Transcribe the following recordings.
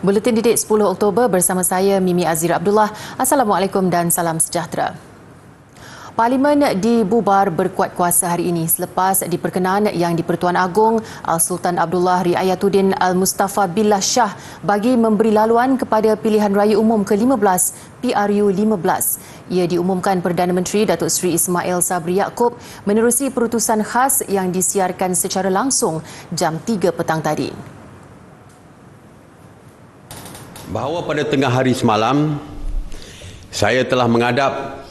Buletin Didik 10 Oktober bersama saya Mimi Azira Abdullah. Assalamualaikum dan salam sejahtera. Parlimen dibubar berkuat kuasa hari ini selepas diperkenan Yang di-Pertuan Agong Al-Sultan Abdullah Riayatuddin Al-Mustafa Billah Shah bagi memberi laluan kepada pilihan raya umum ke-15 PRU15. Ia diumumkan Perdana Menteri Datuk Seri Ismail Sabri Yaakob menerusi perutusan khas yang disiarkan secara langsung jam 3 petang tadi. Bahawa pada tengah hari semalam, saya telah menghadap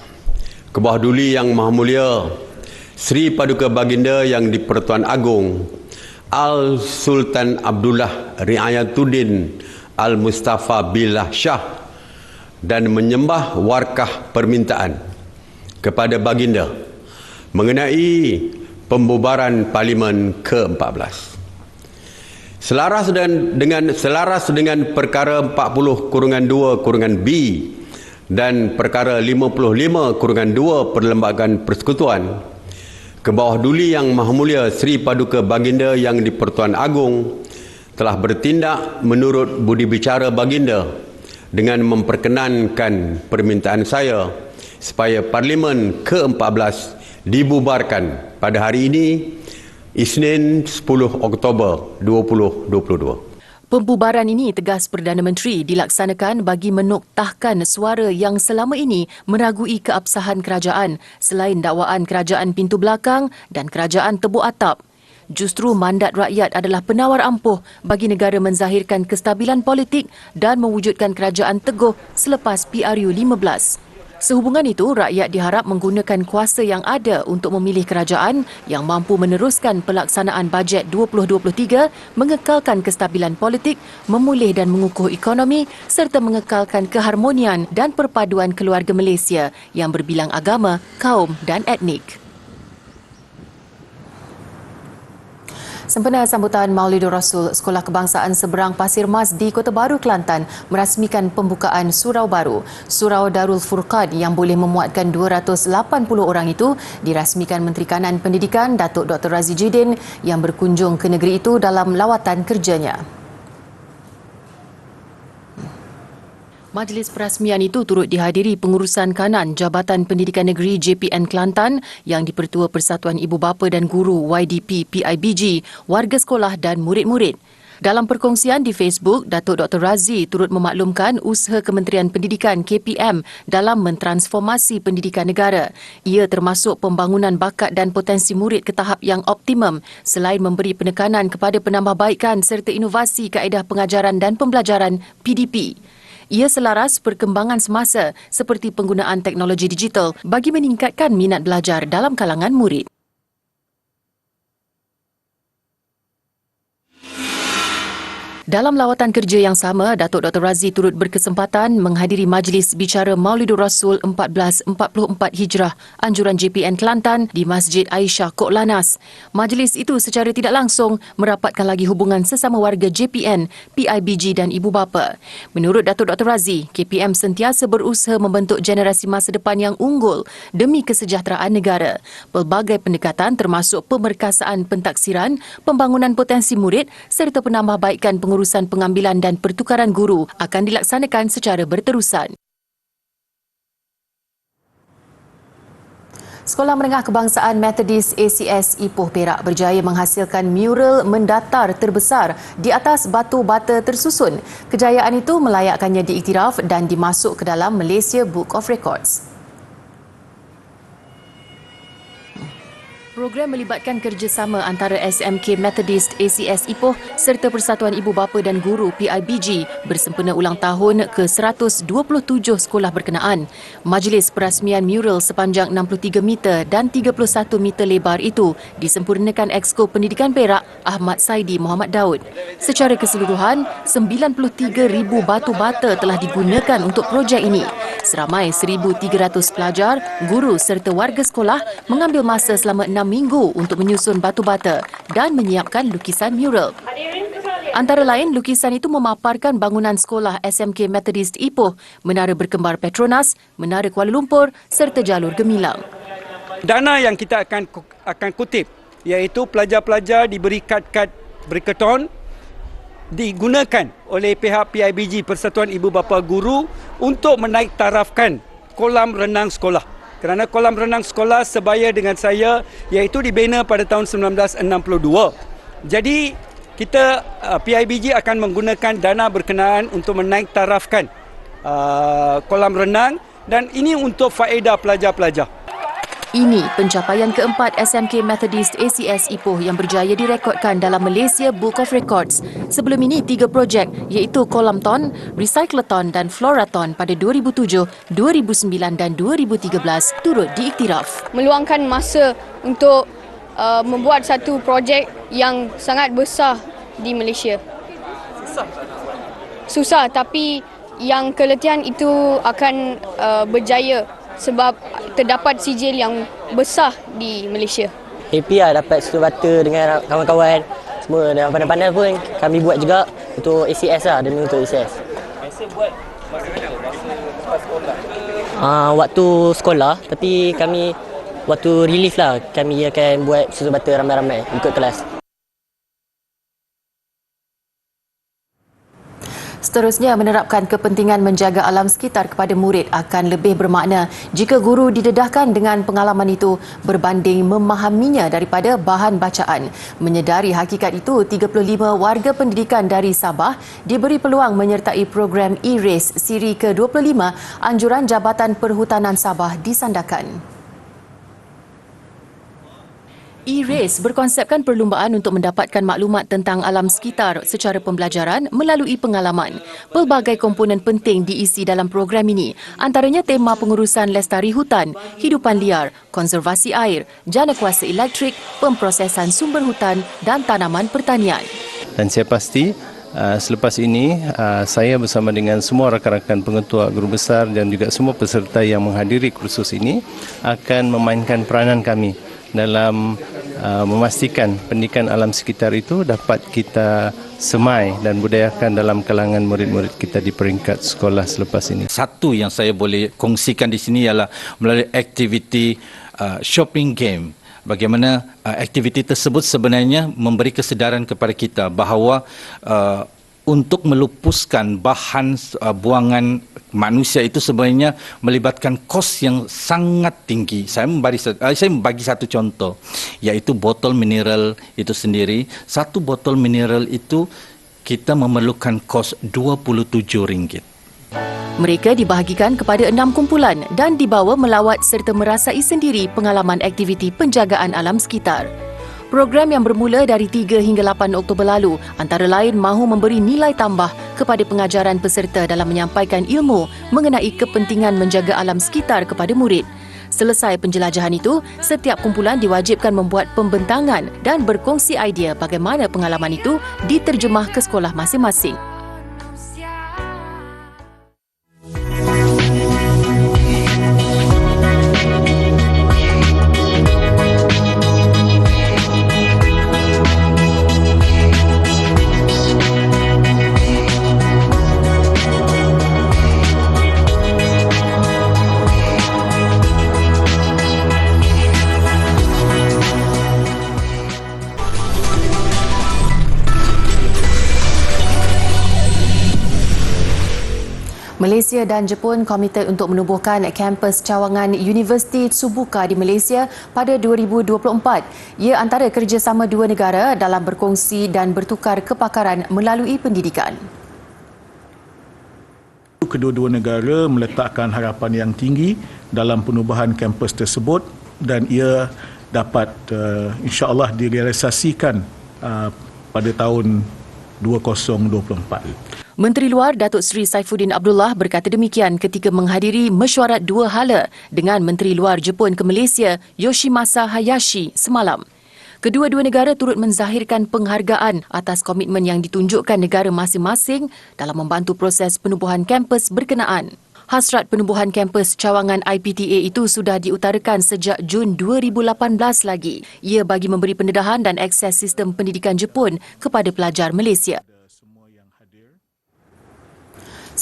ke bawah duli Yang Maha Mulia Seri Paduka Baginda Yang di-Pertuan Agong Al-Sultan Abdullah Riayatuddin Al-Mustafa Billah Shah dan menyembah warkah permintaan kepada Baginda mengenai pembubaran Parlimen ke-14. Selaras dengan perkara 40/2/B dan perkara 55/2 Perlembagaan Persekutuan, ke bawah duli Yang Maha Mulia Seri Paduka Baginda Yang di-Pertuan Agong telah bertindak menurut budi bicara Baginda dengan memperkenankan permintaan saya supaya Parlimen ke-14 dibubarkan pada hari ini, Isnin 10 Oktober 2022. Pembubaran ini, tegas Perdana Menteri, dilaksanakan bagi menoktahkan suara yang selama ini meragui keabsahan kerajaan selain dakwaan kerajaan pintu belakang dan kerajaan tebuk atap. Justru mandat rakyat adalah penawar ampuh bagi negara menzahirkan kestabilan politik dan mewujudkan kerajaan teguh selepas PRU15. Sehubungan itu, rakyat diharap menggunakan kuasa yang ada untuk memilih kerajaan yang mampu meneruskan pelaksanaan bajet 2023, mengekalkan kestabilan politik, memulih dan mengukuh ekonomi serta mengekalkan keharmonian dan perpaduan keluarga Malaysia yang berbilang agama, kaum dan etnik. Sempena sambutan Maulidur Rasul, Sekolah Kebangsaan Seberang Pasir Mas di Kota Baru, Kelantan merasmikan pembukaan surau baru. Surau Darul Furqan yang boleh memuatkan 280 orang itu dirasmikan Menteri Kanan Pendidikan Datuk Dr. Razzie Jidin yang berkunjung ke negeri itu dalam lawatan kerjanya. Majlis perasmian itu turut dihadiri pengurusan kanan Jabatan Pendidikan Negeri JPN Kelantan yang di-Pertua Persatuan Ibu Bapa dan Guru YDP PIBG, warga sekolah dan murid-murid. Dalam perkongsian di Facebook, Datuk Dr. Razzie turut memaklumkan usaha Kementerian Pendidikan KPM dalam mentransformasi pendidikan negara. Ia termasuk pembangunan bakat dan potensi murid ke tahap yang optimum selain memberi penekanan kepada penambahbaikan serta inovasi kaedah pengajaran dan pembelajaran PDP. Ia selaras perkembangan semasa seperti penggunaan teknologi digital bagi meningkatkan minat belajar dalam kalangan murid. Dalam lawatan kerja yang sama, Datuk Dr. Razzie turut berkesempatan menghadiri Majlis Bicara Maulidur Rasul 1444 Hijrah Anjuran JPN Kelantan di Masjid Aisyah Kok Lanas. Majlis itu secara tidak langsung merapatkan lagi hubungan sesama warga JPN, PIBG dan ibu bapa. Menurut Datuk Dr. Razzie, KPM sentiasa berusaha membentuk generasi masa depan yang unggul demi kesejahteraan negara. Pelbagai pendekatan termasuk pemerkasaan pentaksiran, pembangunan potensi murid serta penambahbaikan pengurusan pengambilan dan pertukaran guru akan dilaksanakan secara berterusan. Sekolah Menengah Kebangsaan Methodist ACS Ipoh Perak berjaya menghasilkan mural mendatar terbesar di atas batu bata tersusun. Kejayaan itu melayakkannya diiktiraf dan dimasuk ke dalam Malaysia Book of Records. Program melibatkan kerjasama antara SMK Methodist ACS Ipoh serta Persatuan Ibu Bapa dan Guru PIBG bersempena ulang tahun ke-127 sekolah berkenaan. Majlis perasmian mural sepanjang 63 meter dan 31 meter lebar itu disempurnakan Exco Pendidikan Perak Ahmad Saidi Muhammad Daud. Secara keseluruhan, 93,000 batu bata telah digunakan untuk projek ini. Seramai 1,300 pelajar, guru serta warga sekolah mengambil masa selama 6 minggu untuk menyusun batu bata dan menyiapkan lukisan mural. Antara lain, lukisan itu memaparkan bangunan sekolah SMK Methodist Ipoh, Menara Berkembar Petronas, Menara Kuala Lumpur serta Jalur Gemilang. Dana yang kita akan kutip iaitu pelajar-pelajar diberi kad-kad berketon digunakan oleh pihak PIBG Persatuan Ibu Bapa Guru untuk menaik tarafkan kolam renang sekolah. Kerana kolam renang sekolah sebaya dengan saya iaitu dibina pada tahun 1962. Jadi kita PIBG akan menggunakan dana berkenaan untuk menaik tarafkan kolam renang dan ini untuk faedah pelajar-pelajar. Ini pencapaian keempat SMK Methodist ACS Ipoh yang berjaya direkodkan dalam Malaysia Book of Records. Sebelum ini, 3 projek iaitu Kolamton, Recyclathon dan Florathon pada 2007, 2009 dan 2013 turut diiktiraf. Meluangkan masa untuk membuat satu projek yang sangat besar di Malaysia. Susah, tapi yang keletihan itu akan berjaya sebab terdapat sijil yang besar di Malaysia. Happy lah dapat satu bata dengan kawan-kawan semua dan pandai-pandai pun kami buat juga untuk ACS lah, demi untuk ACS. Biasa buat masa mana? Masa lepas sekolah? Waktu sekolah, tapi kami waktu relief lah kami akan buat satu bata ramai-ramai ikut kelas. Seterusnya, menerapkan kepentingan menjaga alam sekitar kepada murid akan lebih bermakna jika guru didedahkan dengan pengalaman itu berbanding memahaminya daripada bahan bacaan. Menyedari hakikat itu, 35 warga pendidikan dari Sabah diberi peluang menyertai program E-Race siri ke-25 anjuran Jabatan Perhutanan Sabah disandarkan. E-Race berkonsepkan perlumbaan untuk mendapatkan maklumat tentang alam sekitar secara pembelajaran melalui pengalaman. Pelbagai komponen penting diisi dalam program ini, antaranya tema pengurusan lestari hutan, hidupan liar, konservasi air, jana kuasa elektrik, pemprosesan sumber hutan dan tanaman pertanian. Dan saya pasti selepas ini saya bersama dengan semua rakan-rakan pengetua guru besar dan juga semua peserta yang menghadiri kursus ini akan memainkan peranan kami dalam memastikan pendidikan alam sekitar itu dapat kita semai dan budayakan dalam kalangan murid-murid kita di peringkat sekolah selepas ini. Satu yang saya boleh kongsikan di sini ialah melalui aktiviti shopping game. Bagaimana aktiviti tersebut sebenarnya memberi kesedaran kepada kita bahawa untuk melupuskan bahan buangan manusia itu sebenarnya melibatkan kos yang sangat tinggi. Saya bagi satu contoh, iaitu botol mineral itu sendiri. Satu botol mineral itu kita memerlukan kos RM27. Mereka dibahagikan kepada 6 kumpulan dan dibawa melawat serta merasai sendiri pengalaman aktiviti penjagaan alam sekitar. Program yang bermula dari 3 hingga 8 Oktober lalu antara lain mahu memberi nilai tambah kepada pengajaran peserta dalam menyampaikan ilmu mengenai kepentingan menjaga alam sekitar kepada murid. Selesai penjelajahan itu, setiap kumpulan diwajibkan membuat pembentangan dan berkongsi idea bagaimana pengalaman itu diterjemah ke sekolah masing-masing. Malaysia dan Jepun komited untuk menubuhkan kampus cawangan Universiti Tsubuka di Malaysia pada 2024. Ia antara kerjasama dua negara dalam berkongsi dan bertukar kepakaran melalui pendidikan. Kedua-dua negara meletakkan harapan yang tinggi dalam penubuhan kampus tersebut dan ia dapat insya-Allah direalisasikan pada tahun 2024. Menteri Luar Datuk Seri Saifuddin Abdullah berkata demikian ketika menghadiri mesyuarat dua hala dengan Menteri Luar Jepun ke Malaysia Yoshimasa Hayashi semalam. Kedua-dua negara turut menzahirkan penghargaan atas komitmen yang ditunjukkan negara masing-masing dalam membantu proses penubuhan kampus berkenaan. Hasrat penubuhan kampus cawangan IPTA itu sudah diutarakan sejak Jun 2018 lagi. Ia bagi memberi pendedahan dan akses sistem pendidikan Jepun kepada pelajar Malaysia.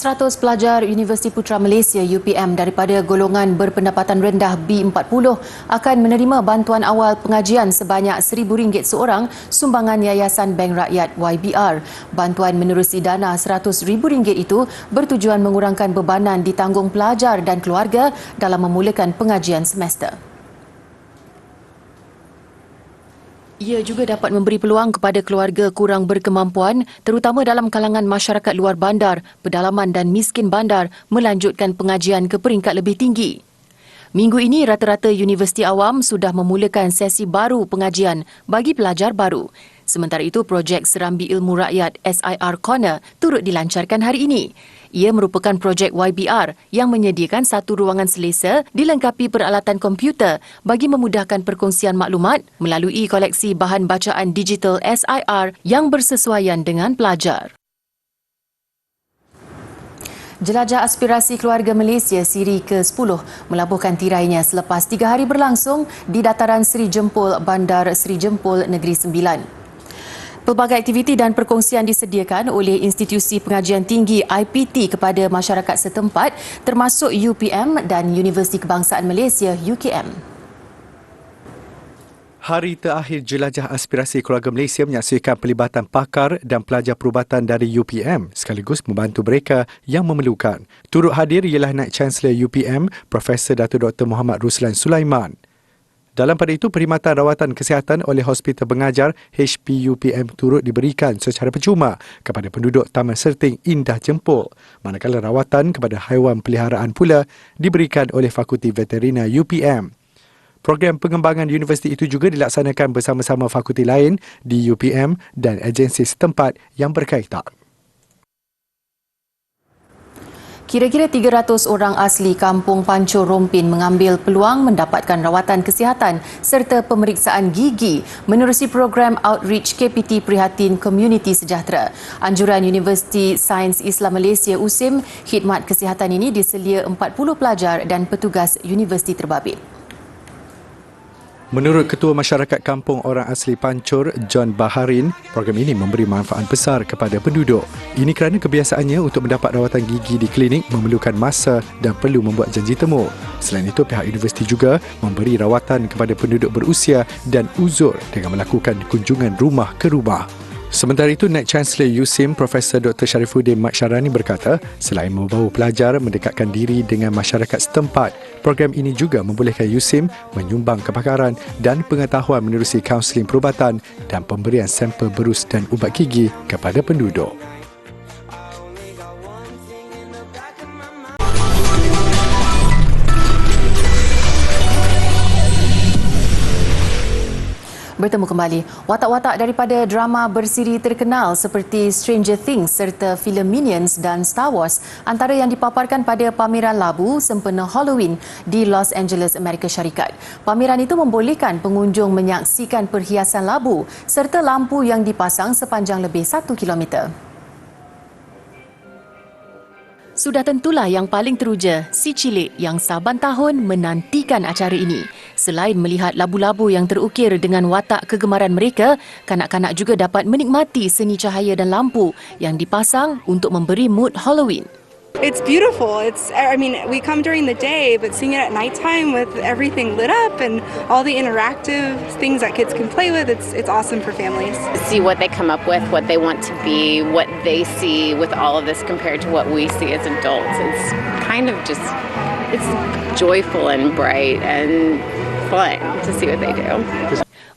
100 pelajar Universiti Putra Malaysia UPM daripada golongan berpendapatan rendah B40 akan menerima bantuan awal pengajian sebanyak RM1,000 seorang sumbangan Yayasan Bank Rakyat YBR. Bantuan menerusi dana RM100,000 itu bertujuan mengurangkan bebanan ditanggung pelajar dan keluarga dalam memulakan pengajian semester. Ia juga dapat memberi peluang kepada keluarga kurang berkemampuan, terutama dalam kalangan masyarakat luar bandar, pedalaman dan miskin bandar, melanjutkan pengajian ke peringkat lebih tinggi. Minggu ini, rata-rata universiti awam sudah memulakan sesi baru pengajian bagi pelajar baru. Sementara itu, projek Serambi Ilmu Rakyat SIR Corner turut dilancarkan hari ini. Ia merupakan projek YBR yang menyediakan satu ruangan selesa dilengkapi peralatan komputer bagi memudahkan perkongsian maklumat melalui koleksi bahan bacaan digital SIR yang bersesuaian dengan pelajar. Jelajah Aspirasi Keluarga Malaysia siri ke-10 melabuhkan tirainya selepas 3 hari berlangsung di dataran Seri Jempol Bandar Seri Jempol Negeri Sembilan. Pelbagai aktiviti dan perkongsian disediakan oleh Institusi Pengajian Tinggi IPT kepada masyarakat setempat termasuk UPM dan Universiti Kebangsaan Malaysia UKM. Hari terakhir Jelajah Aspirasi Keluarga Malaysia menyaksikan pelibatan pakar dan pelajar perubatan dari UPM sekaligus membantu mereka yang memerlukan. Turut hadir ialah Naib Chancellor UPM, Profesor Datuk Dr. Muhammad Ruslan Sulaiman. Dalam pada itu, perkhidmatan rawatan kesihatan oleh Hospital Pengajar HPUPM turut diberikan secara percuma kepada penduduk Taman Serting Indah Jempol, manakala rawatan kepada haiwan peliharaan pula diberikan oleh Fakulti Veterina UPM. Program pengembangan universiti itu juga dilaksanakan bersama-sama fakulti lain di UPM dan agensi setempat yang berkaitan. Kira-kira 300 orang asli kampung Pancur Rompin mengambil peluang mendapatkan rawatan kesihatan serta pemeriksaan gigi menerusi program Outreach KPT Prihatin Komuniti Sejahtera. Anjuran Universiti Sains Islam Malaysia USIM, khidmat kesihatan ini diselia 40 pelajar dan petugas universiti terbabit. Menurut Ketua Masyarakat Kampung Orang Asli Pancur, John Baharin, program ini memberi manfaat besar kepada penduduk. Ini kerana kebiasaannya untuk mendapat rawatan gigi di klinik memerlukan masa dan perlu membuat janji temu. Selain itu, pihak universiti juga memberi rawatan kepada penduduk berusia dan uzur dengan melakukan kunjungan rumah ke rumah. Sementara itu, Naib Chancellor USIM, Profesor Dr. Sharifuddin Mat Syarani berkata, selain membawa pelajar mendekatkan diri dengan masyarakat setempat, program ini juga membolehkan USIM menyumbang kepakaran dan pengetahuan menerusi kaunseling perubatan dan pemberian sampel berus dan ubat gigi kepada penduduk. Bertemu kembali. Watak-watak daripada drama bersiri terkenal seperti Stranger Things serta filem Minions dan Star Wars antara yang dipaparkan pada pameran labu sempena Halloween di Los Angeles, Amerika Syarikat. Pameran itu membolehkan pengunjung menyaksikan perhiasan labu serta lampu yang dipasang sepanjang lebih 1 kilometer. Sudah tentulah yang paling teruja, si cilik yang saban tahun menantikan acara ini. Selain melihat labu-labu yang terukir dengan watak kegemaran mereka, kanak-kanak juga dapat menikmati seni cahaya dan lampu yang dipasang untuk memberi mood Halloween. It's beautiful. We come during the day, but seeing it at nighttime with everything lit up and all the interactive things that kids can play with, it's awesome for families. See what they come up with, what they want to be, what they see with all of this compared to what we see as adults. It's kind of just, it's joyful and bright and fun to see what they do.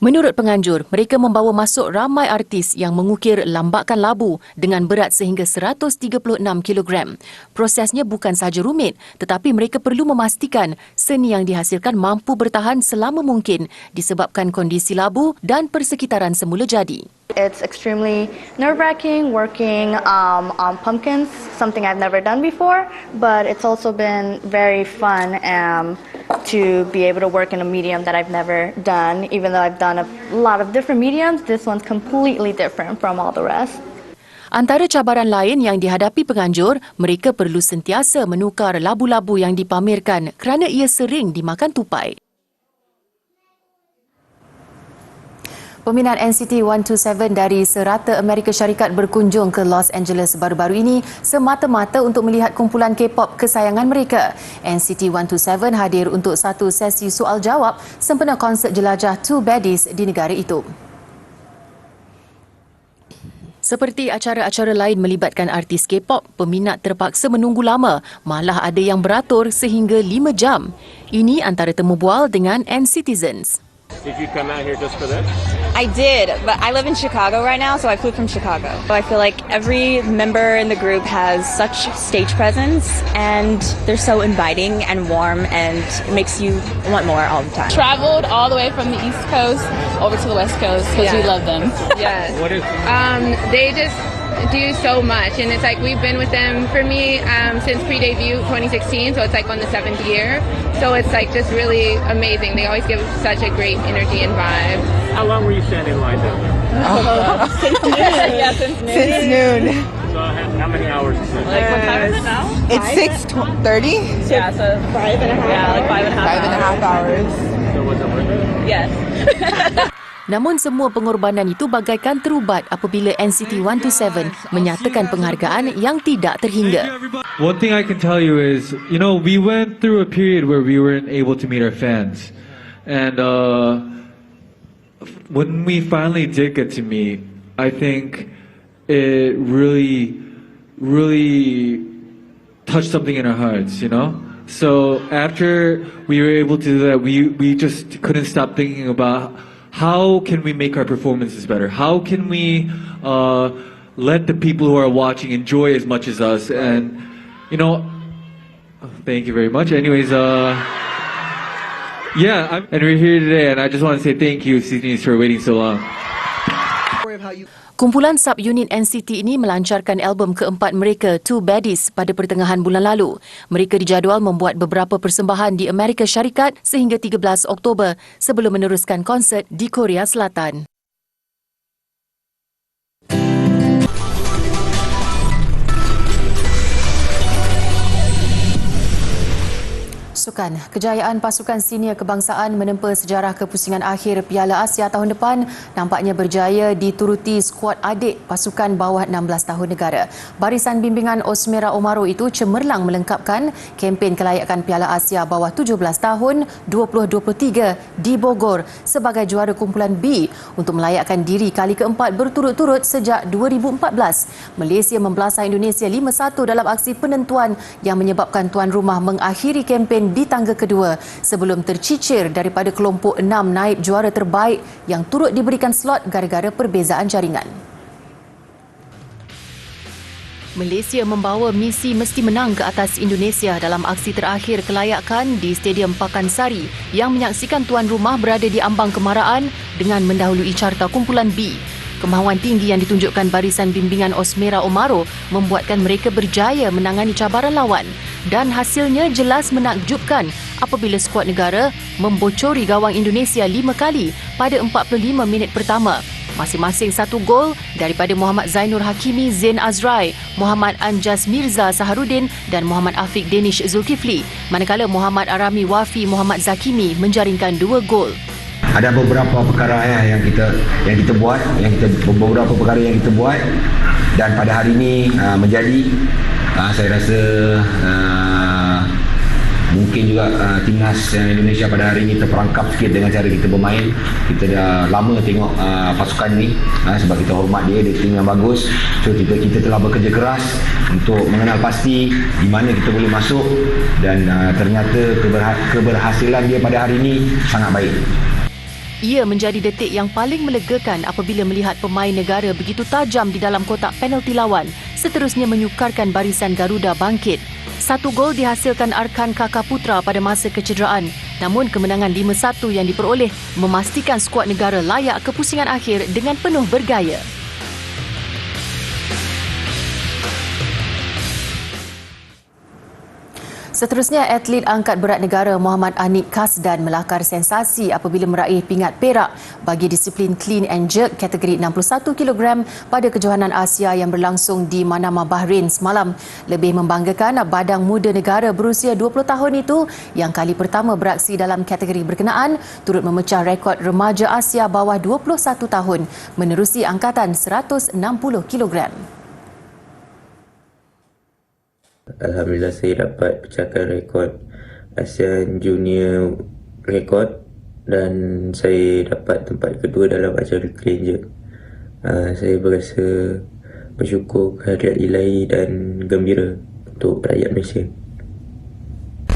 Menurut penganjur, mereka membawa masuk ramai artis yang mengukir lambakan labu dengan berat sehingga 136 kg. Prosesnya bukan sahaja rumit, tetapi mereka perlu memastikan seni yang dihasilkan mampu bertahan selama mungkin disebabkan kondisi labu dan persekitaran semula jadi. It's extremely nerve-wracking working on pumpkins, something I've never done before, but it's also been very fun to be able to work in a medium that I've never done. Even though I've done a lot of different mediums, this one's completely different from all the rest. Antara cabaran lain yang dihadapi penganjur, mereka perlu sentiasa menukar labu-labu yang dipamerkan kerana ia sering dimakan tupai. Peminat NCT 127 dari serata Amerika Syarikat berkunjung ke Los Angeles baru-baru ini semata-mata untuk melihat kumpulan K-pop kesayangan mereka. NCT 127 hadir untuk satu sesi soal-jawab sempena konsert jelajah Two Baddies di negara itu. Seperti acara-acara lain melibatkan artis K-pop, peminat terpaksa menunggu lama, malah ada yang beratur sehingga 5 jam. Ini antara temu bual dengan NCTzens. Did you come out here just for this? I did, but I live in Chicago right now, so I flew from Chicago. So I feel like every member in the group has such stage presence, and they're so inviting and warm, and it makes you want more all the time. Traveled all the way from the East Coast over to the West Coast because we love them. Yes. What is? They just do so much, and it's like we've been with them for me since pre-debut 2016, so it's like on the 7th year. So it's like just really amazing. They always give such a great energy and vibe. How long were you standing in line down there? Since noon. Yeah, since noon. Since noon. So how many hours is it? Like what time is it now? It's 6:30. Yeah, so 5.5. Yeah, like 5.5 hours. So was it worth it? Yes. Namun semua pengorbanan itu bagaikan terubat apabila NCT 127 menyatakan penghargaan yang tidak terhingga. One thing I can tell you is, we went through a period where we weren't able to meet our fans. And when we finally did get to meet, I think it really, really touched something in our hearts, So after we were able to do that, we just couldn't stop thinking about how can we make our performances better? How can we let the people who are watching enjoy as much as us? And, thank you very much. Anyways, and we're here today, and I just want to say thank you, Sydney, for waiting so long. Kumpulan sub-unit NCT ini melancarkan album keempat mereka, Two Baddies, pada pertengahan bulan lalu. Mereka dijadual membuat beberapa persembahan di Amerika Syarikat sehingga 13 Oktober sebelum meneruskan konsert di Korea Selatan. Sukan, kejayaan pasukan senior kebangsaan menempa sejarah kepusingan akhir Piala Asia tahun depan nampaknya berjaya dituruti skuad adik pasukan bawah 16 tahun negara. Barisan bimbingan Osmera Omaro itu cemerlang melengkapkan kempen kelayakan Piala Asia bawah 17 tahun 2023 di Bogor sebagai juara kumpulan B untuk melayakkan diri kali keempat berturut-turut sejak 2014. Malaysia membelasah Indonesia 5-1 dalam aksi penentuan yang menyebabkan tuan rumah mengakhiri kempen di tangga kedua sebelum tercicir daripada kelompok 6 naib juara terbaik yang turut diberikan slot gara-gara perbezaan jaringan. Malaysia membawa misi mesti menang ke atas Indonesia dalam aksi terakhir kelayakan di Stadium Pakansari yang menyaksikan tuan rumah berada di ambang kemaraan dengan mendahului carta kumpulan B. Kemahuan tinggi yang ditunjukkan barisan bimbingan Osmera Omaro membuatkan mereka berjaya menangani cabaran lawan dan hasilnya jelas menakjubkan apabila skuad negara membocori gawang Indonesia 5 kali pada 45 minit pertama. Masing-masing satu gol daripada Muhammad Zainur Hakimi Zain Azrai, Muhammad Anjas Mirza Saharudin dan Muhammad Afiq Danish Zulkifli, manakala Muhammad Arami Wafi Muhammad Zakimi menjaringkan 2 gol. Ada beberapa perkara yang kita buat, beberapa perkara yang kita buat dan pada hari ini menjadi saya rasa mungkin juga timnas Indonesia pada hari ini terperangkap sikit dengan cara kita bermain. Kita dah lama tengok pasukan ni sebab kita hormat dia tim yang bagus. So kita telah bekerja keras untuk mengenal pasti di mana kita boleh masuk dan ternyata keberhasilan dia pada hari ini sangat baik. Ia menjadi detik yang paling melegakan apabila melihat pemain negara begitu tajam di dalam kotak penalti lawan, seterusnya menyukarkan barisan Garuda bangkit. 1 gol dihasilkan Arkan Kakaputra pada masa kecederaan. Namun kemenangan 5-1 yang diperoleh memastikan skuad negara layak ke pusingan akhir dengan penuh bergaya. Seterusnya, atlet angkat berat negara Muhammad Anik Kasdan melakar sensasi apabila meraih pingat perak bagi disiplin clean and jerk kategori 61 kg pada kejohanan Asia yang berlangsung di Manama, Bahrain semalam. Lebih membanggakan, badang muda negara berusia 20 tahun itu yang kali pertama beraksi dalam kategori berkenaan turut memecah rekod remaja Asia bawah 21 tahun menerusi angkatan 160 kg. Alhamdulillah saya dapat pecahkan rekod ASEAN Junior rekod dan saya dapat tempat kedua dalam acara clean jerk. Saya berasa bersyukur kehadirat ilahi dan gembira untuk rakyat Malaysia.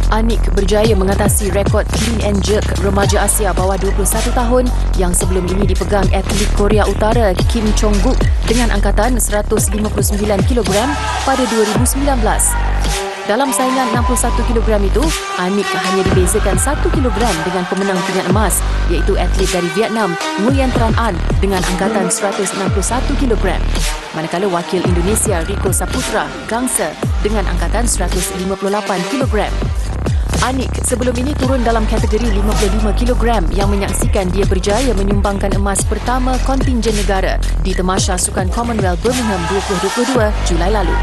Anik berjaya mengatasi rekod clean and jerk remaja Asia bawah 21 tahun yang sebelum ini dipegang atlet Korea Utara Kim Chong-guk dengan angkatan 159 kg pada 2019. Dalam saingan 61 kg itu, Anik hanya dibezakan 1 kg dengan pemenang pingat emas iaitu atlet dari Vietnam Nguyen Tran An dengan angkatan 161 kg. Manakala wakil Indonesia Rico Saputra gangsa dengan angkatan 158 kg. Anik sebelum ini turun dalam kategori 55 kg yang menyaksikan dia berjaya menyumbangkan emas pertama kontingen negara di Tamasya Sukan Commonwealth Birmingham 2022 Julai lalu.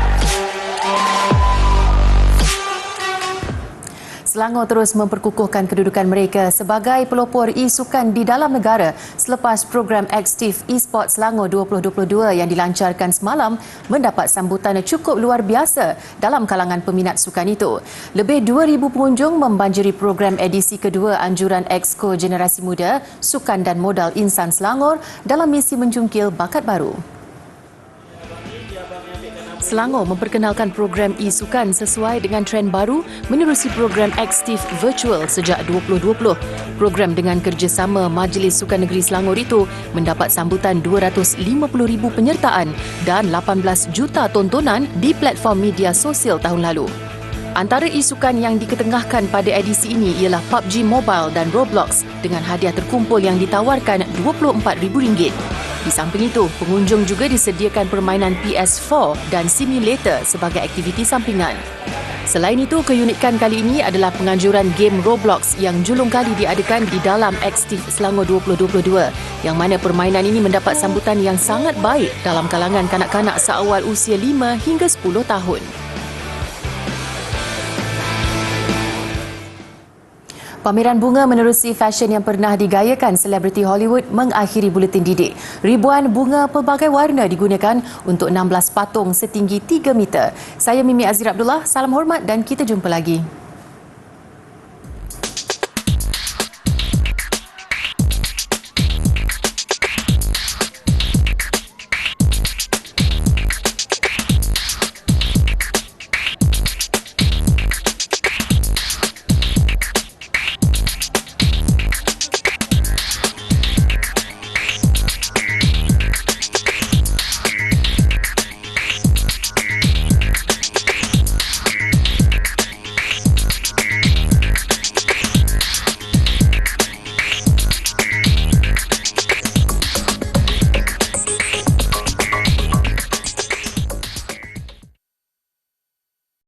Selangor terus memperkukuhkan kedudukan mereka sebagai pelopor e-sukan di dalam negara selepas program Aktif eSports Selangor 2022 yang dilancarkan semalam mendapat sambutan cukup luar biasa dalam kalangan peminat sukan itu. Lebih 2,000 pengunjung membanjiri program edisi kedua anjuran Exco Generasi Muda, Sukan dan Modal Insan Selangor dalam misi menjungkil bakat baru. Selangor memperkenalkan program e-sukan sesuai dengan trend baru menerusi program Aktif Virtual sejak 2020. Program dengan kerjasama Majlis Sukan Negeri Selangor itu mendapat sambutan 250,000 penyertaan dan 18 juta tontonan di platform media sosial tahun lalu. Antara e-sukan yang diketengahkan pada edisi ini ialah PUBG Mobile dan Roblox dengan hadiah terkumpul yang ditawarkan RM24,000. Di samping itu, pengunjung juga disediakan permainan PS4 dan simulator sebagai aktiviti sampingan. Selain itu, keunikan kali ini adalah penganjuran game Roblox yang julung kali diadakan di dalam Aktif Selangor 2022 yang mana permainan ini mendapat sambutan yang sangat baik dalam kalangan kanak-kanak seawal usia 5 hingga 10 tahun. Pameran bunga menerusi fashion yang pernah digayakan selebriti Hollywood mengakhiri buletin didik. Ribuan bunga pelbagai warna digunakan untuk 16 patung setinggi 3 meter. Saya Mimi Azir Abdullah, salam hormat dan kita jumpa lagi.